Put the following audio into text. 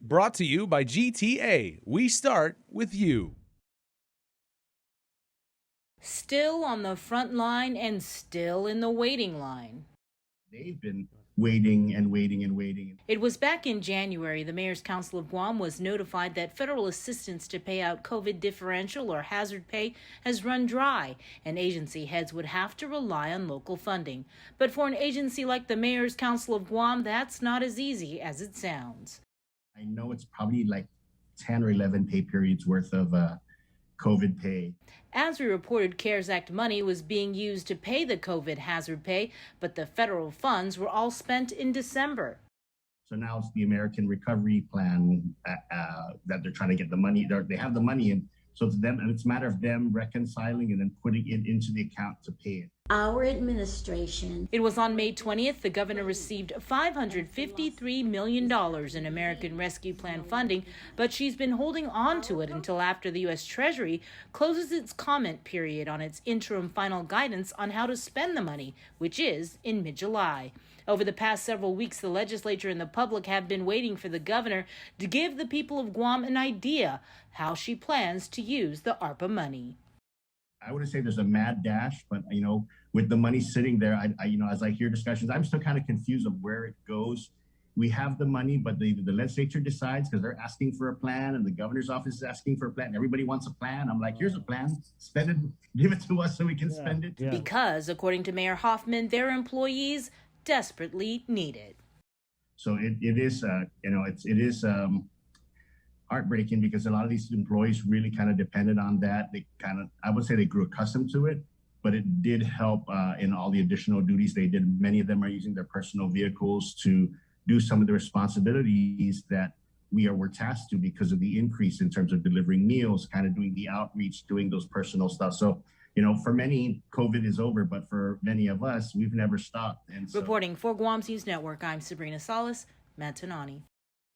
Brought to you by GTA. We start with you. Still on the front line and still in the waiting line. They've been waiting and waiting and waiting. It was back in January the Mayor's Council of Guam was notified that federal assistance to pay out COVID differential or hazard pay has run dry, and agency heads would have to rely on local funding. But for an agency like the Mayor's Council of Guam, that's not as easy as it sounds. I know it's probably like 10 or 11 pay periods worth of COVID pay. As we reported, CARES Act money was being used to pay the COVID hazard pay, but the federal funds were all spent in December. So now it's the American Recovery Plan that they're trying to get the money. They have the money in. So it's them, and it's a matter of them reconciling and then putting it into the account to pay it. Our administration. It was on May 20th the governor received $553 million in American Rescue Plan funding, but she's been holding on to it until after the U.S. Treasury closes its comment period on its interim final guidance on how to spend the money, which is in mid-July. Over the past several weeks, the legislature and the public have been waiting for the governor to give the people of Guam an idea how she plans to use the ARPA money. I wouldn't say there's a mad dash, but with the money sitting there, I as I hear discussions, I'm still kind of confused of where it goes. We have the money, but the legislature decides because they're asking for a plan, and the governor's office is asking for a plan. Everybody wants a plan. I'm like, here's a plan. Spend it, give it to us so we can spend it. Yeah. Because, according to Mayor Hoffman, their employees desperately need it. So it is heartbreaking because a lot of these employees really kind of depended on that. I would say they grew accustomed to it, but it did help in all the additional duties they did. Many of them are using their personal vehicles to do some of the responsibilities that we're tasked to because of the increase in terms of delivering meals, kind of doing the outreach, doing those personal stuff. So, for many, COVID is over, but for many of us, we've never stopped. And reporting for Guam's News Network, I'm Sabrina Salas, Matanani.